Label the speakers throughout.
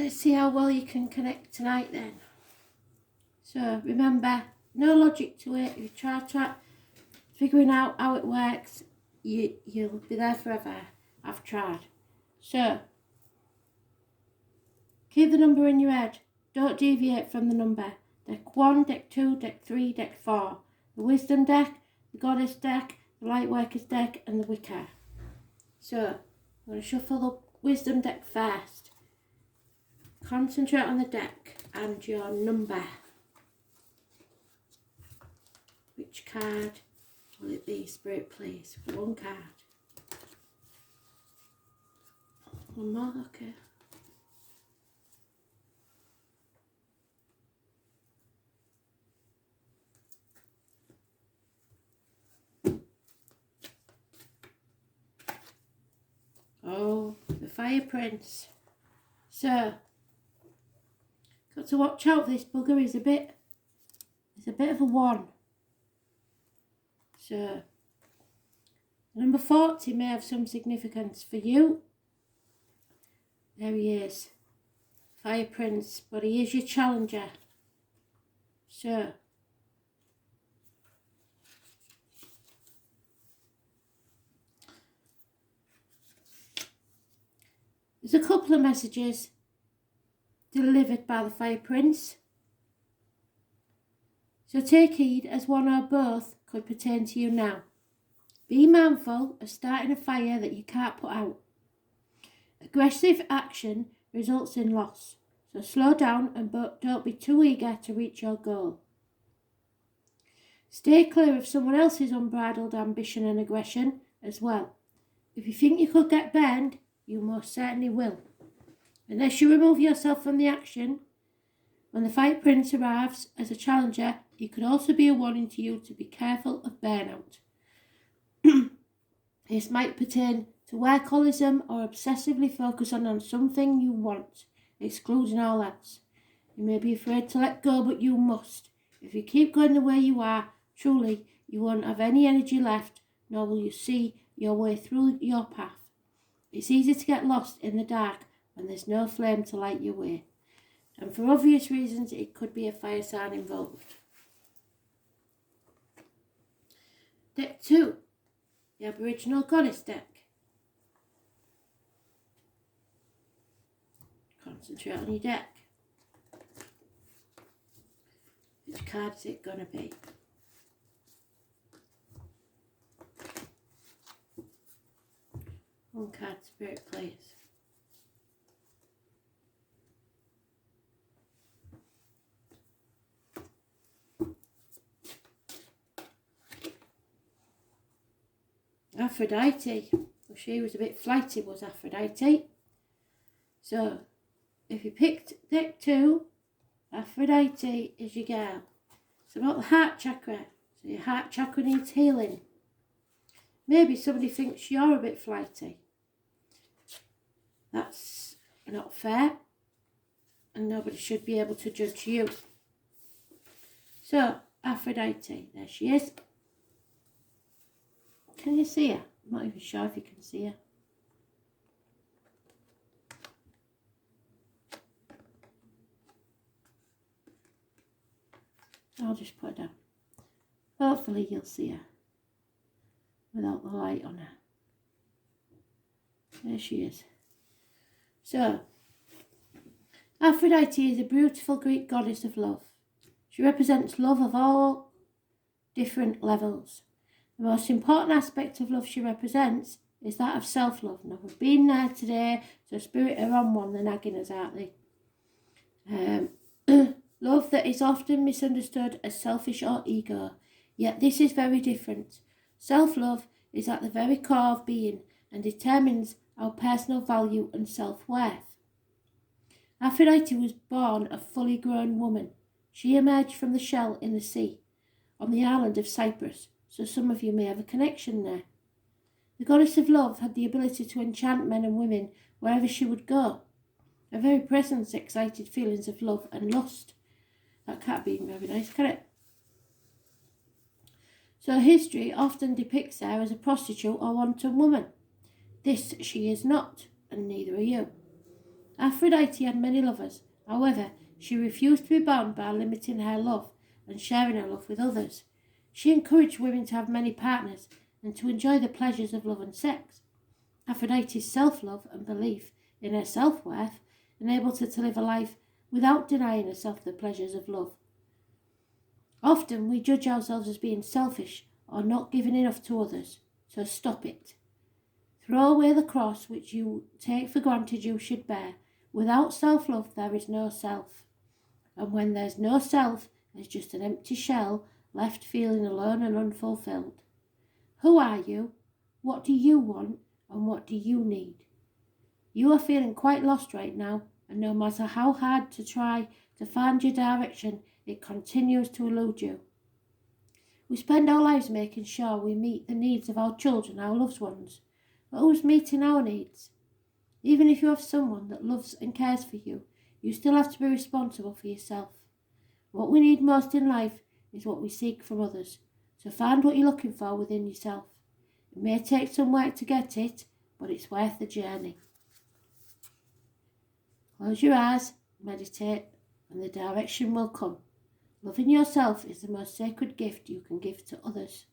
Speaker 1: let's see how well you can connect tonight then. So remember, no logic to it. If you try figuring out how it works, you'll be there forever. I've tried. So keep the number in your head. Don't deviate from the number. Deck 1, deck 2, deck 3, deck 4. The wisdom deck, the goddess deck, the lightworkers deck, and the Wicca. So I'm going to shuffle the wisdom deck first. Concentrate on the deck and your number. Which card will it be, Spirit, please? One card. One more, okay. Oh, the Fire Prince. So, got to watch out for this bugger. He's a bit of a one. So, number 40 may have some significance for you. There he is. Fire Prince, but he is your challenger. So, there's a couple of messages delivered by the Fire Prince. So take heed, as one or both could pertain to you now. Be mindful of starting a fire that you can't put out. Aggressive action results in loss. So slow down and don't be too eager to reach your goal. Stay clear of someone else's unbridled ambition and aggression as well. If you think you could get burned, you most certainly will. Unless you remove yourself from the action, when the Fire Prince arrives as a challenger, he could also be a warning to you to be careful of burnout. This might pertain to workaholism or obsessively focusing on something you want, excluding all else. You may be afraid to let go, but you must. If you keep going the way you are, truly, you won't have any energy left, nor will you see your way through your path. It's easy to get lost in the dark when there's no flame to light your way. And for obvious reasons, it could be a fire sign involved. Deck 2, the Aboriginal Goddess deck. Concentrate on your deck. Which card is it going to be? One card, Spirit, please. Aphrodite. Well, she was a bit flighty, was Aphrodite. So, if you picked deck 2, Aphrodite is your girl. It's about the heart chakra. So your heart chakra needs healing. Maybe somebody thinks you're a bit flighty. That's not fair. And nobody should be able to judge you. So, Aphrodite, there she is. Can you see her? I'm not even sure if you can see her. I'll just put her down. Hopefully you'll see her without the light on her. There she is. So, Aphrodite is a beautiful Greek goddess of love. She represents love of all different levels. The most important aspect of love she represents is that of self-love. Now, we've been there today, so Spirit are on one, they're nagging us, aren't they? Love that is often misunderstood as selfish or ego, yet this is very different. Self-love is at the very core of being and determines our personal value and self-worth. Aphrodite was born a fully grown woman. She emerged from the shell in the sea, on the island of Cyprus, so some of you may have a connection there. The goddess of love had the ability to enchant men and women wherever she would go. Her very presence excited feelings of love and lust. That can't be very nice, can it? So history often depicts her as a prostitute or wanton woman. This she is not, and neither are you. Aphrodite had many lovers. However, she refused to be bound by limiting her love and sharing her love with others. She encouraged women to have many partners and to enjoy the pleasures of love and sex. Aphrodite's self-love and belief in her self-worth enabled her to live a life without denying herself the pleasures of love. Often we judge ourselves as being selfish or not giving enough to others, so stop it. Throw away the cross which you take for granted you should bear. Without self-love there is no self. And when there's no self, there's just an empty shell left feeling alone and unfulfilled. Who are you? What do you want? And what do you need? You are feeling quite lost right now, and no matter how hard to try to find your direction, it continues to elude you. We spend our lives making sure we meet the needs of our children, our loved ones. But who's meeting our needs? Even if you have someone that loves and cares for you, you still have to be responsible for yourself. What we need most in life is what we seek from others. So find what you're looking for within yourself. It may take some work to get it, but it's worth the journey. Close your eyes, meditate, and the direction will come. Loving yourself is the most sacred gift you can give to others.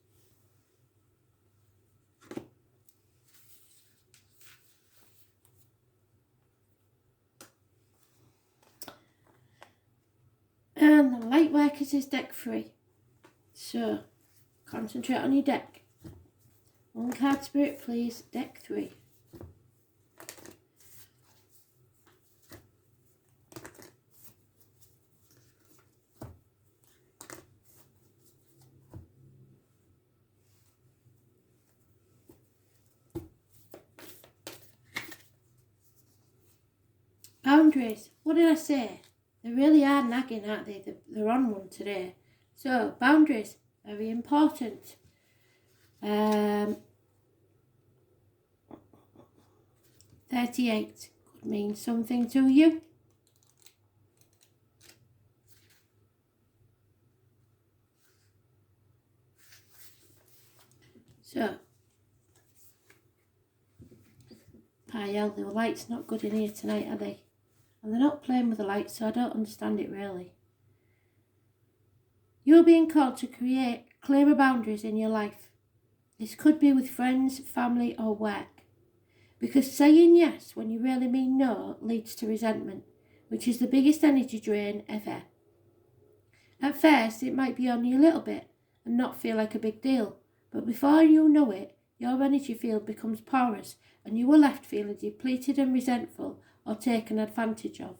Speaker 1: And the light workers is deck 3. So, concentrate on your deck. One card spirit please, deck 3. Boundaries. What did I say? They really are nagging, aren't they? They're on one today. So, boundaries, very important. 38 could mean something to you. So, Payel, the light's not good in here tonight, are they? And they're not playing with the light, so I don't understand it really. You're being called to create clearer boundaries in your life. This could be with friends, family or work. Because saying yes when you really mean no leads to resentment, which is the biggest energy drain ever. At first, it might be only a little bit and not feel like a big deal, but before you know it, your energy field becomes porous and you are left feeling depleted and resentful or taken advantage of.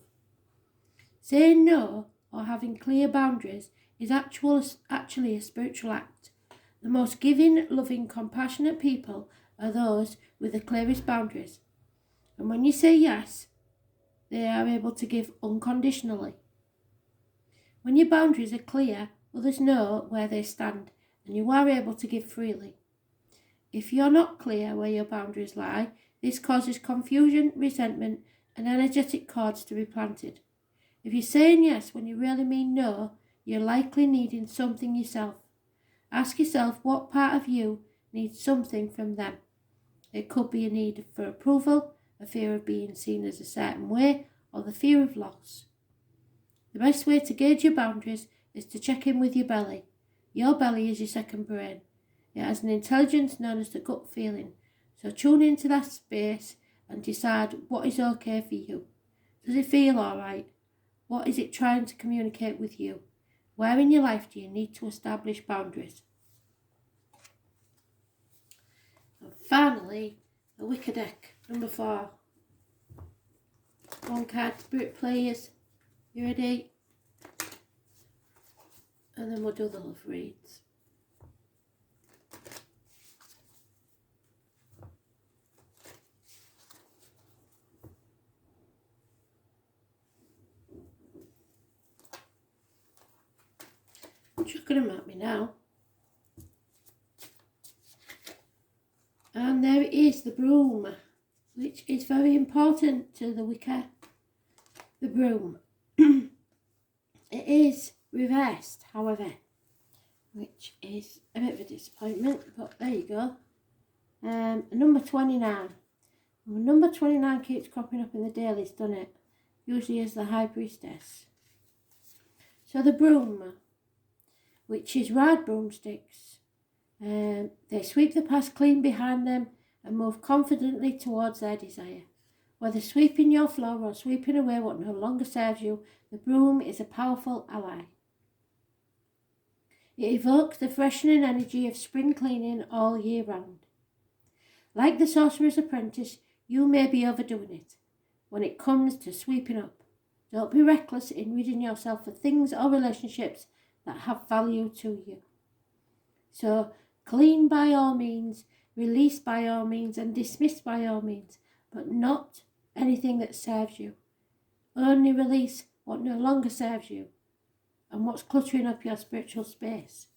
Speaker 1: Saying no or having clear boundaries is actually a spiritual act. The most giving, loving, compassionate people are those with the clearest boundaries. And when you say yes, they are able to give unconditionally. When your boundaries are clear, others know where they stand and you are able to give freely. If you're not clear where your boundaries lie, this causes confusion, resentment, and energetic cords to be planted. If you're saying yes when you really mean no, you're likely needing something yourself. Ask yourself what part of you needs something from them. It could be a need for approval, a fear of being seen as a certain way, or the fear of loss. The best way to gauge your boundaries is to check in with your belly. Your belly is your second brain. It has an intelligence known as the gut feeling. So tune into that space and decide what is okay for you. Does it feel alright? What is it trying to communicate with you? Where in your life do you need to establish boundaries? And finally, the Wicker deck, number 4. One card, spirit players. You ready? And then we'll do the love reads. Chucking them at me now. And there it is, the broom, which is very important to the Wicker. The broom. It is reversed, however, which is a bit of a disappointment, but there you go. Number 29. Number 29 keeps cropping up in the dailies, doesn't it? usually as the High Priestess. So the broom, which is ride broomsticks, they sweep the past clean behind them and move confidently towards their desire. Whether sweeping your floor or sweeping away what no longer serves you, the broom is a powerful ally. It evokes the freshening energy of spring cleaning all year round. Like the Sorcerer's Apprentice, you may be overdoing it when it comes to sweeping up. Don't be reckless in ridding yourself of things or relationships that have value to you. So, clean by all means, release by all means, and dismiss by all means, but not anything that serves you. Only release what no longer serves you and what's cluttering up your spiritual space.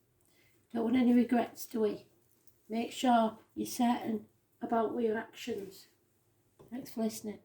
Speaker 1: Don't want any regrets, do we? Make sure you're certain about your actions. Thanks for listening.